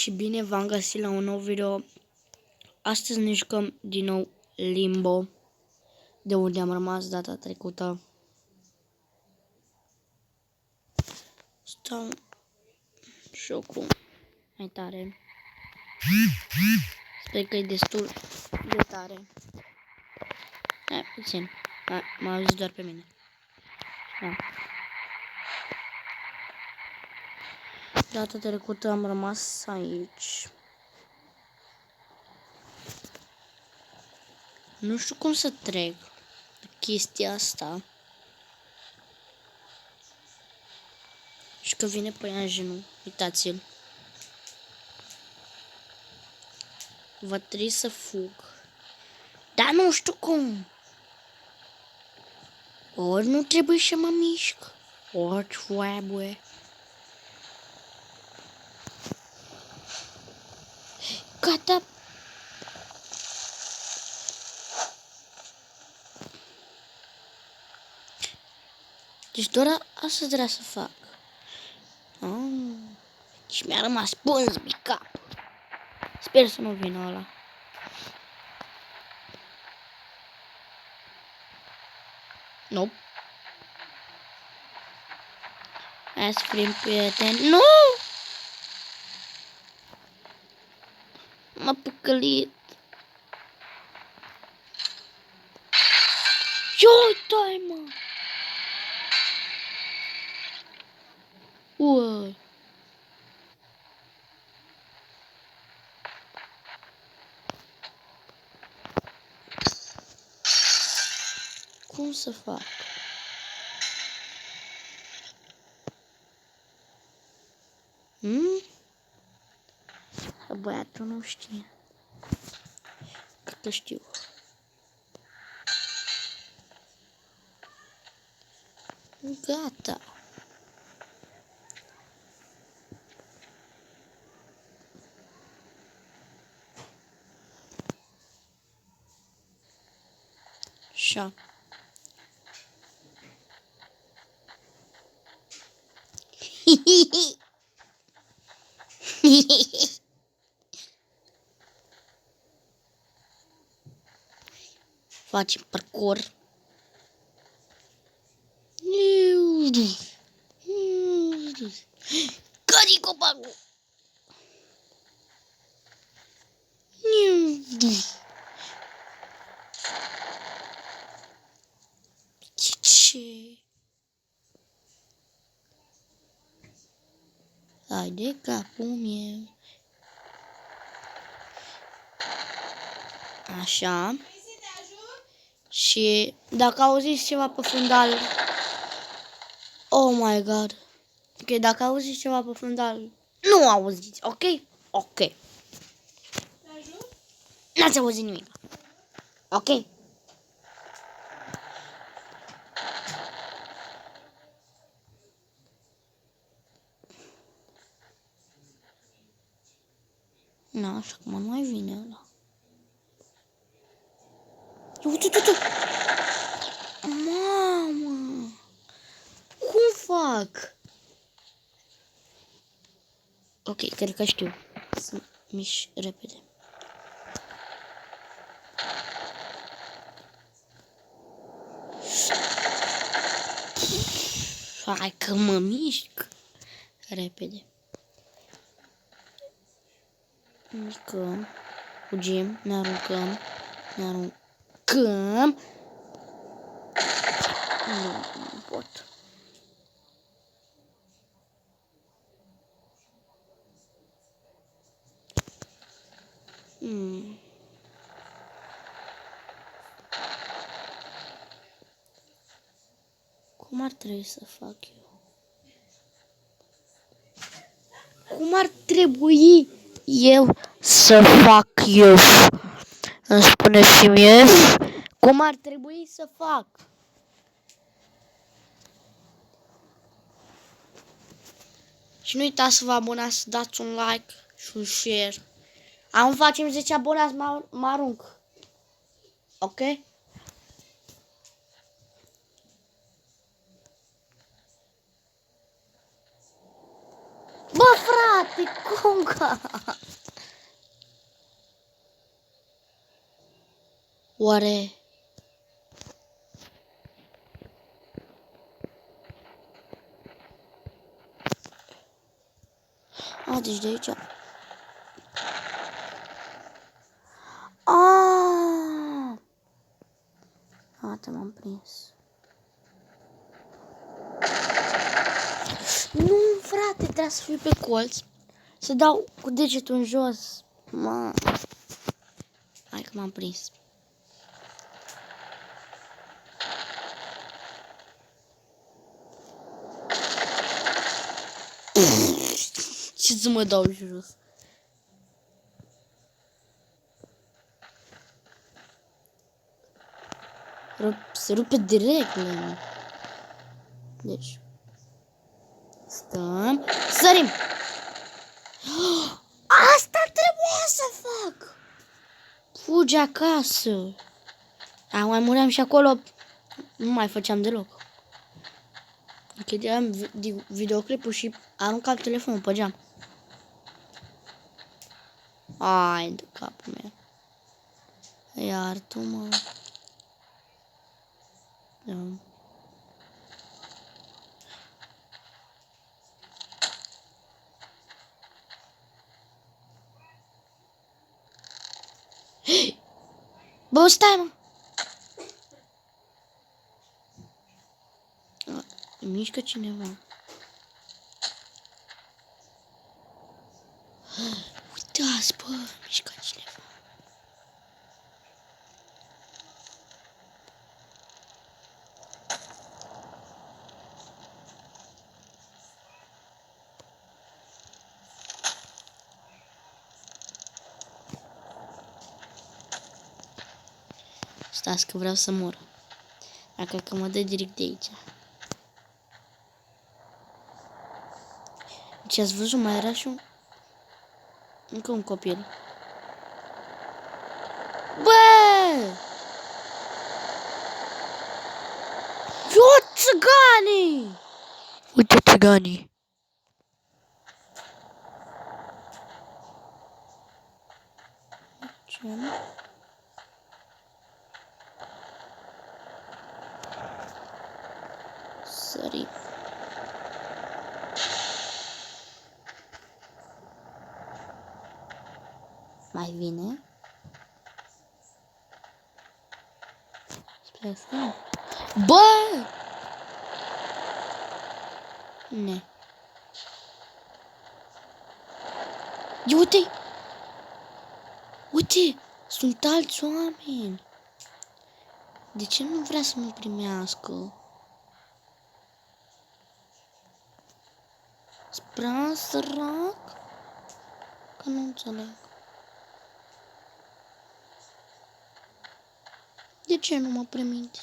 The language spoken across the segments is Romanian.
și bine v-am găsit la un nou video. Astăzi ne jucăm din nou Limbo, de unde am rămas data trecută. Stau jocul mai tare. Sper că e destul de tare. Hai, puțin. M-a auzit doar pe mine. Da. Data trecută am rămas aici. Nu știu cum să trec chestia asta. Și că vine păianjenul. Uitați-l. Va trebui să fug. Dar nu știu cum. Ori nu trebuie să mă mișc, ori trebuie. Gata. Deci doar asta trebuia să fac. Și mi-a rămas pânz pe cap. Sper să nu vină ăla. Nope. Hai să fim prieteni. Nu! M-a păcălit. Ioi, mă! Uai! Cum să fac? Băiatul nu știe. Cred că știu. Gata. Așa. Facem parcurs. Cădi copacul. Ce? Hai de capul meu. Așa. Și dacă auziți ceva pe fundal... Oh my god. Ok, dacă auziți ceva pe fundal... Nu auziți, ok? Ok. N-ați auzit nimic. Ok? Na, și acum nu mai vine ăla. Uite. Mamă! Cum fac? Ok, cred că știu. Să mișc repede. Hai că mă mișc repede. Mișcăm. Fugim, ne aruncăm. Nu pot. Cum ar trebui să fac eu? Cum ar trebui eu să fac eu? Îmi spune și mie cum ar trebui să fac. Și nu uitați să vă abonați, să dați un like și un share. Am facem 10 abonați, mă arunc. Ok? Bă, frate, cum că? Oare... A, deci de aici... Te m-am prins. Nu, frate, trebuie să fiu pe colț. Să dau cu degetul în jos. Hai că m-am prins. Ce să mă dau jos? Se rupe direct, mă. Deci. Stăm. Sărim! Asta trebuia să fac! Fugi acasă. Mai muream și acolo. Nu mai făceam deloc. Închideam videoclipul și aruncam telefonul pe geam. Ai de capul meu. Iar tu, mă. Da. Bă, stai, mă! Mișcă cineva. Uitați, bă, mișcă cineva. Stați că vreau să mor. Dacă că mă dă direct de aici. Deci ați văzut, mai era și încă un copil. Bă! Eu țiganii! Uite țiganii. Ce? Sări. Mai vine? Sper să nu. Bă! Ne. Ia uite! Uite! Sunt alți oameni! De ce nu vrea să mă primească? Spre sărac? Că nu înțeleg. De ce nu mă permite?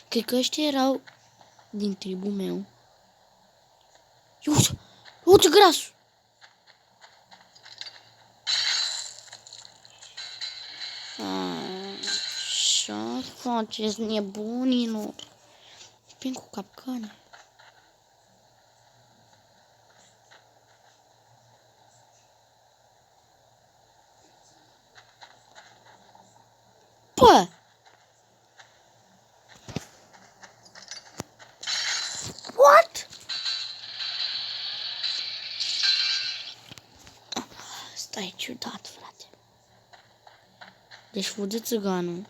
Cred că ăștia erau din tribul meu. Uite grasul! Ce faceți, nebunilor? Vin cu capcane. Bă! What? Asta e ciudat, frate. Deci fuge țiganul.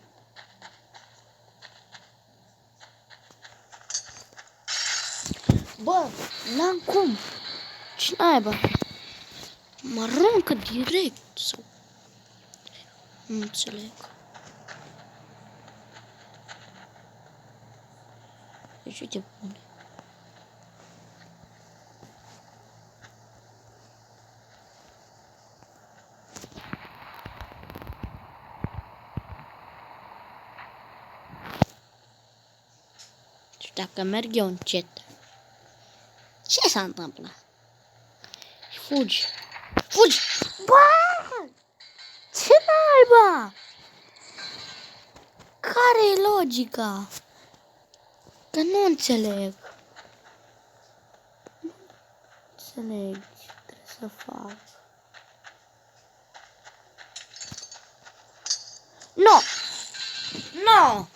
Bă, n-am cum. Ce naiba? Mă aruncă direct sau... Nu înțeleg. Deci uite bune. Și dacă merg eu încet, ce s-a întâmplat? Fugi. Fugi! Bă! Ce naiba? Care e logica? Că nu înțeleg. înțeleg ce trebuie să fac. No! No!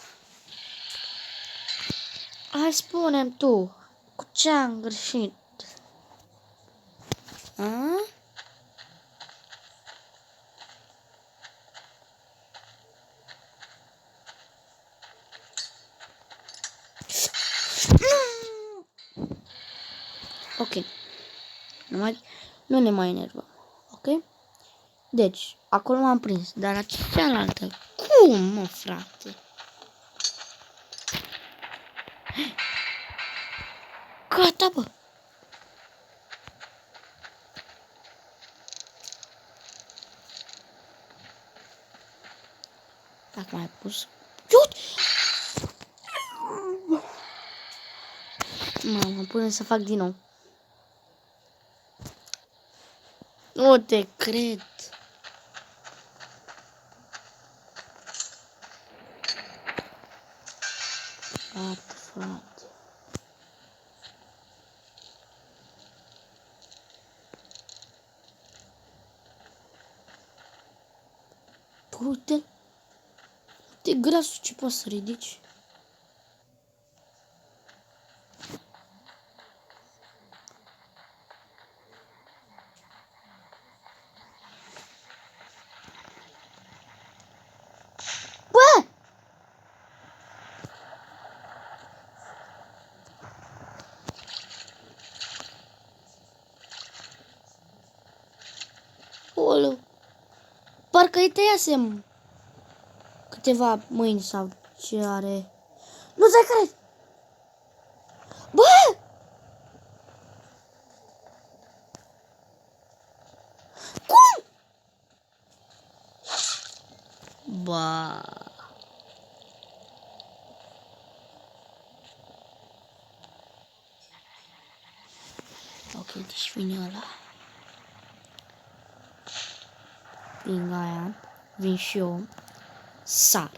Hai spune-mi tu, cu ce am greșit? A? Ok. Nu ne mai enervăm. Ok? Deci, acolo m-am prins. Dar la cealaltă, cum, mă, frate? Gata, bă! Dacă mai pus... Mă pune să fac din nou. Nu te cred. Frate. Uite. Uite grasul ce poți să ridici. Bă! Olu. Parcă îi tăiasem câteva mâini sau ce are. Nu te cred! Bă! Cum? Ba. Ok, deci vine ăla. Vin aia. Vin și eu. Sar.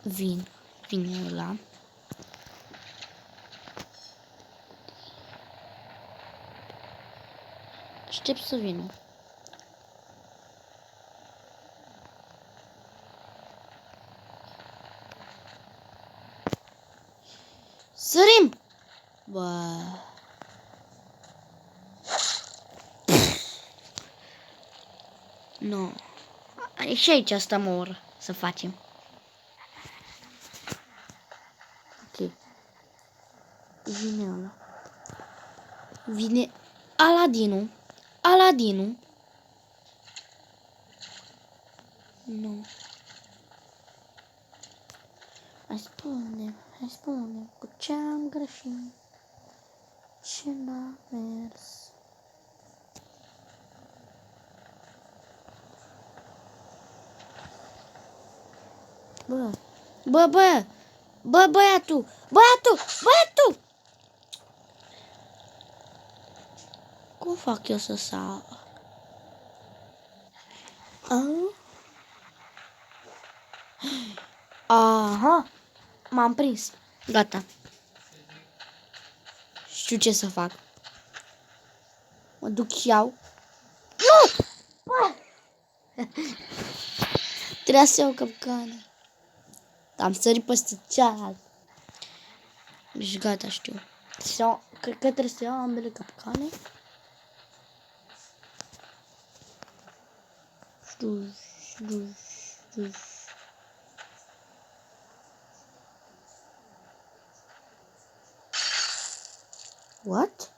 Vine ăla. Aștept să vină. Sărim! Bă. Nu. Și aici asta mă oră să facem. Ok. Vine ăla. Vine Aladinul. Nu. Hai spune cu ce am greșit. Ce n-a mers. Băiatul! Cum fac eu să sar? Aha! M-am prins. Gata. Știu ce să fac. Mă duc și iau. Nu! Trebuia să iau capcană. Am sărit peste cealaltă. Deci gata, știu. Cred că trebuie să iau ambele capcane. Știu. What?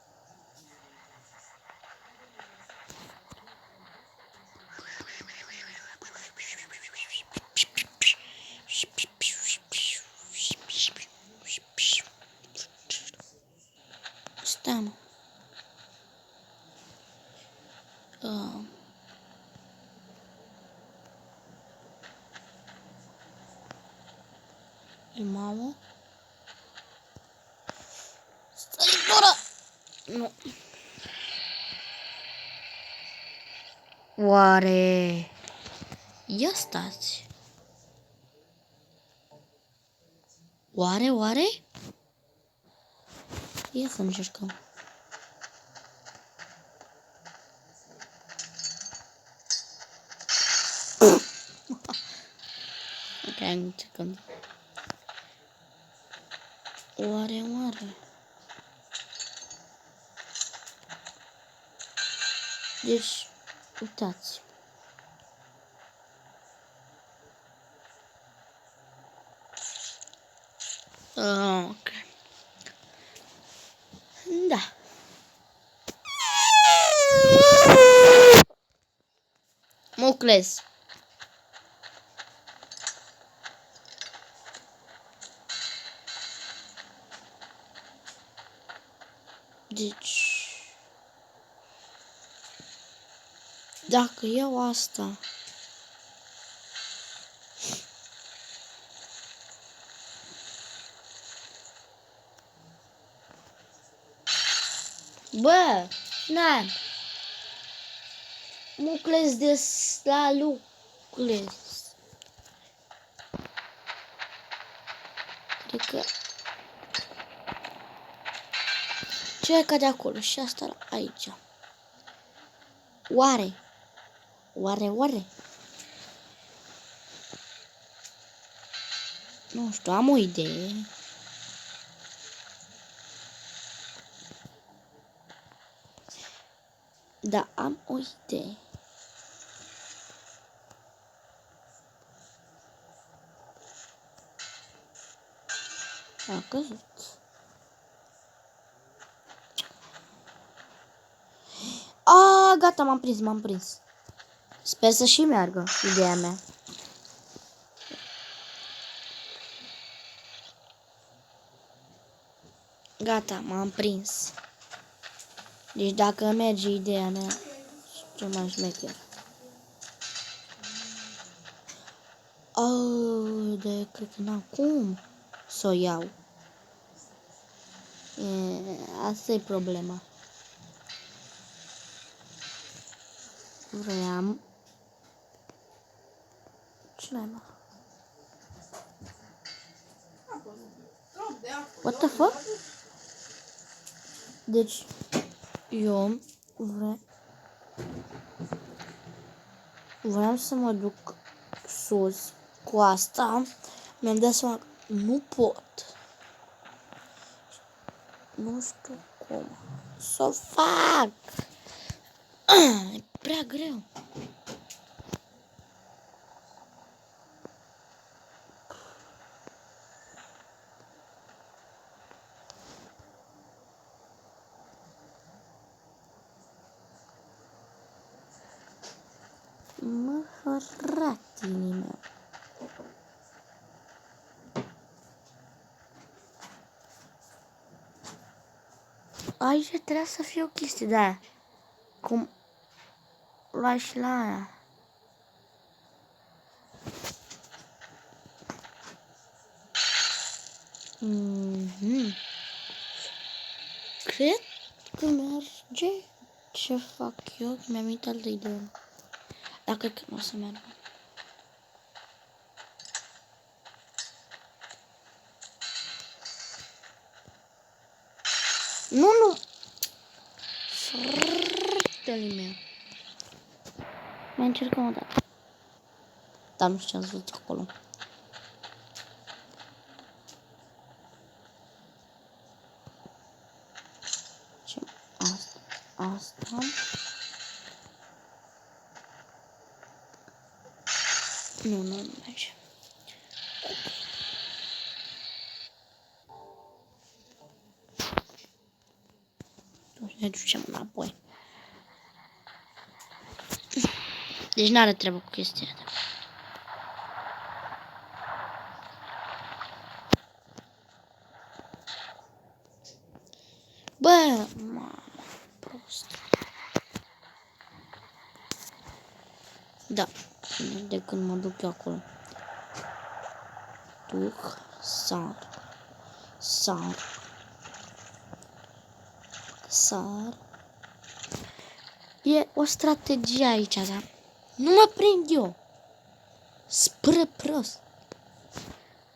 Stai, mă. E mamă? Săritură! Nu. Oare... Ia stați. Ia să încercăm. Ok, încercăm. Oare. Deci, uitați. Ok. Da. Mucles. Deci, dacă iau asta, bă, na, Mucles de la Lucles. Cred că ce ca de acolo și asta aici. Oare? Nu știu, am o idee. Da, am o idee. A căzut. A, gata, m-am prins. Sper să și meargă ideea mea. Gata, m-am prins. Deci dacă merge ideea mea, ce mai șmecher. De cred că n-am cum să o iau. Asta e problema. Vreau. Ce n-ai, What the fuck? Deci, eu vreau să mă duc sus cu asta. Mi-am dat seama că nu pot. Nu știu cum să o fac. E prea greu. Mă, fratele meu. Aici trebuie să fie o chestie de aia. Cum luai și la aia. Cred că merge. Ce fac eu? Mi-am uitat altă idee. Dar cred că nu o să meargă. Nu! Fratele meu. Mai încercăm o dată. Dar nu știu ce ați văzut acolo. Ce? Asta. Nu merge. Ne ducem înapoi. Deci n-are treabă cu chestia asta. Bă, prost. Da, de când mă duc eu acolo. Duc, sar. E o strategie aici, da? Nu mă prind eu. Spre prost.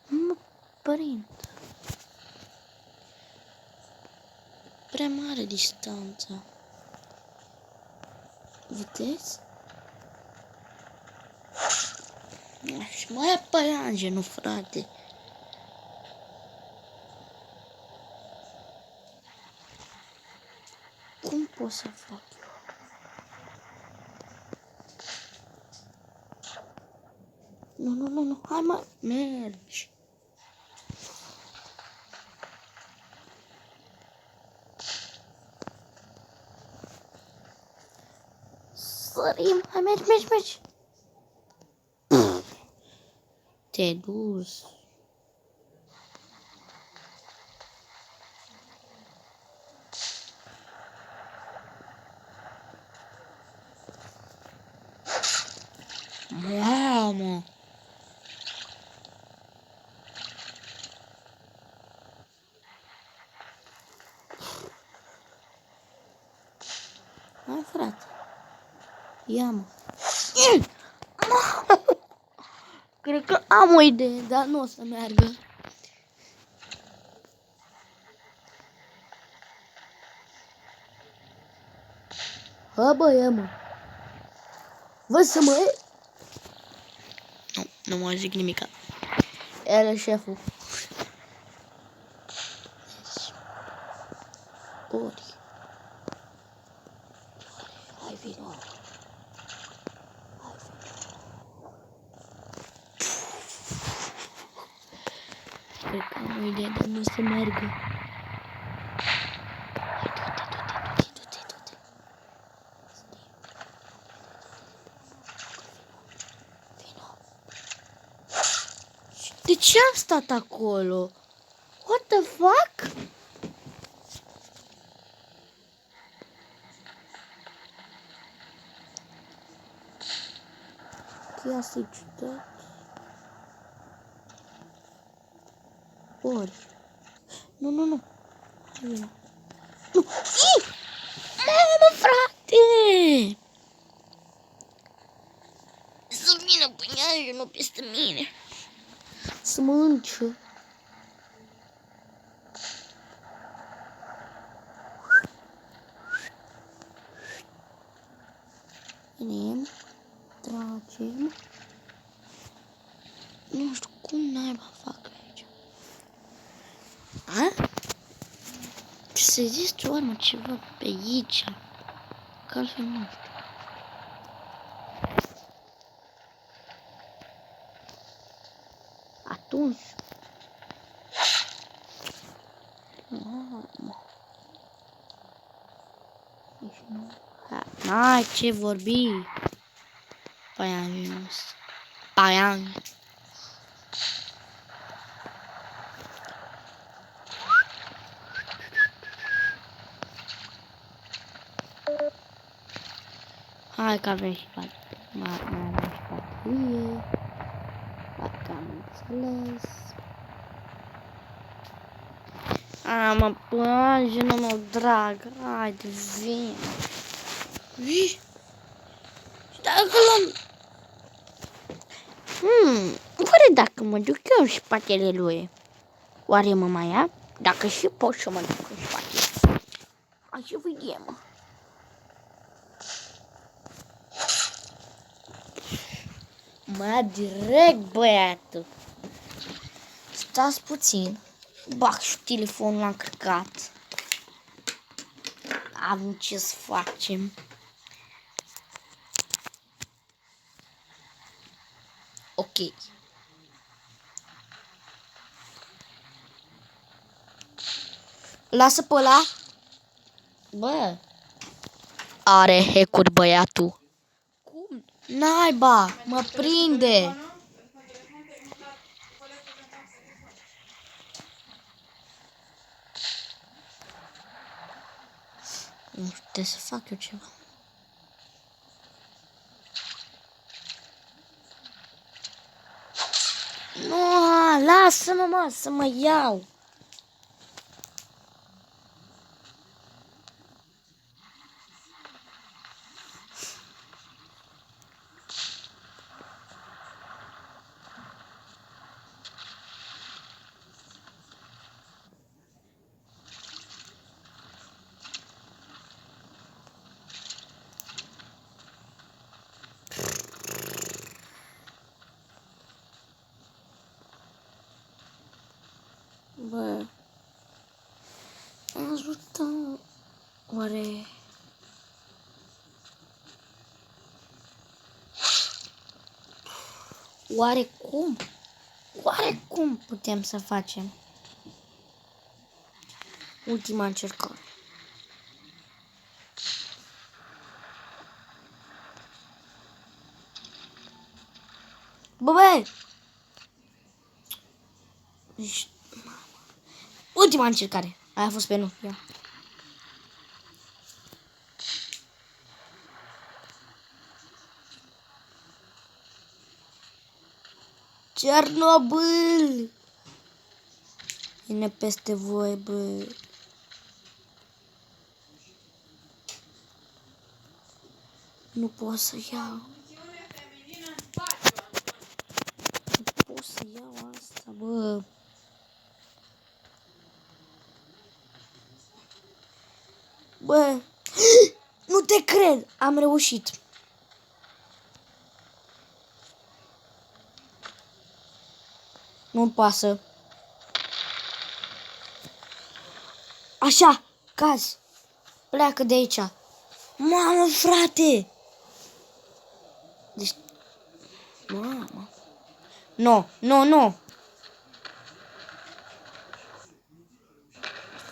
Nu mă prind. prea mare distanța. Vedeți? Și mai ia păianjenul, frate. Cum pot să fac eu? Nu, hai mă, mergi. Sărim, hai, mergi. Te-ai dus. Mamă! Hai, frate. Ia-mă. Cred că am o idee, dar nu o să meargă. Ha, bă, ia-mă. Vă să mă e... Nu mă zic nimica. El șeful. Ori. Hai, vino. Cred că am o idee, dar nu o să meargă. Du-te. Vino. De ce am stat acolo? What the fuck? Ia să-i ciudat. Ori. Nu. Hai, vino. Nu. Mamă, frate! Să vină pâianjenul peste mine. Să mă înce. Venim. Tragem. Nu știu cum naiba fac aici. A? Să existe oară ceva pe aici. Că altfel nu știu. Atunci. Deci nu. N-ai ce vorbi. Păianjenul ăsta. Păianjen. Hai că avem și mai avem și baterie. Dacă am înțeles. Mă, păianjenul meu drag. Haide, vin. Vii? Și dacă l-am... Oare dacă mă duc eu în spatele lui, oare mă mai ia? Dacă și pot să mă duc în spatele. Hai să vedem. Mă ia direct băiatul. Stați puțin. Bag și telefonul l-am încărcat. Avem ce să facem. Ok. Lasă pe ăla. Bă. Are hack-uri băiatul. Cum? Naiba, mă prinde. Nu știu, trebuie să fac eu ceva. Nu, lasă-mă, mă, să mă iau. ajută. Oare... Oare cum putem să facem ultima încercare? Bă! Ultima încercare. Aia a fost pe nu. Ia. Cernobâl! Vine peste voi, bă. Nu pot să iau. Nu pot să iau asta, bă. Bă. Nu te cred. Am reușit. Nu-mi pasă. Așa, caz. Pleacă de aici. Mamă, frate! Deci... Mamă. Nu.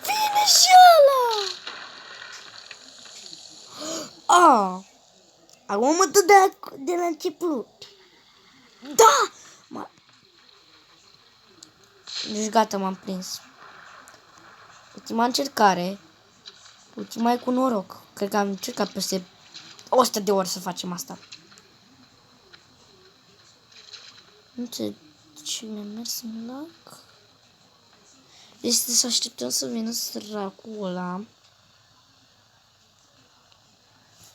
Vine și ăla! Ah! Acum mă tot de la început. Da! Deci gata, m-am prins. Ultima încercare. Ultima e cu noroc. Cred că am încercat peste 100 de ori să facem asta. Nu știu cine a mers în lac. Este să așteptăm să vină săracul ăla.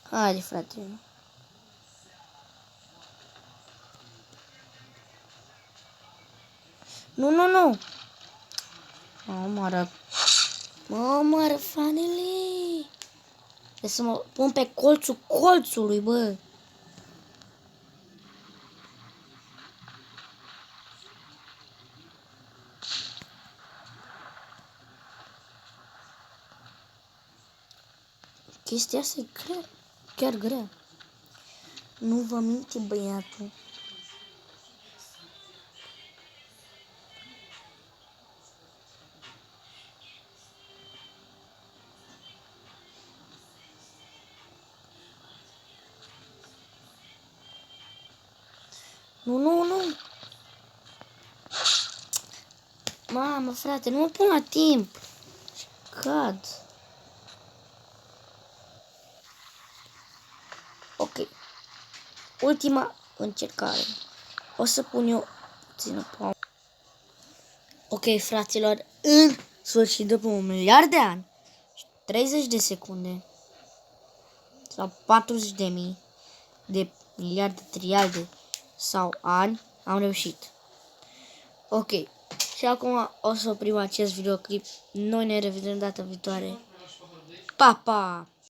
Haide, frate. Nu. Mă omoară, fanele. Trebuie să mă pun pe colțul colțului, bă. Chestia asta e grea. Chiar grea. Nu vă minte, băiatul. Nu. Mamă, frate, nu mă pun la timp. Cad. Ok. Ultima încercare. O să pun eu puțină pauză. Ok, fraților, în sfârșit, după 1 miliard de ani și 30 de secunde sau 40.000 de miliarde, triliarde sau ani, am reușit. Ok. Și acum o să oprim acest videoclip. Noi ne revedem data viitoare. Pa, pa!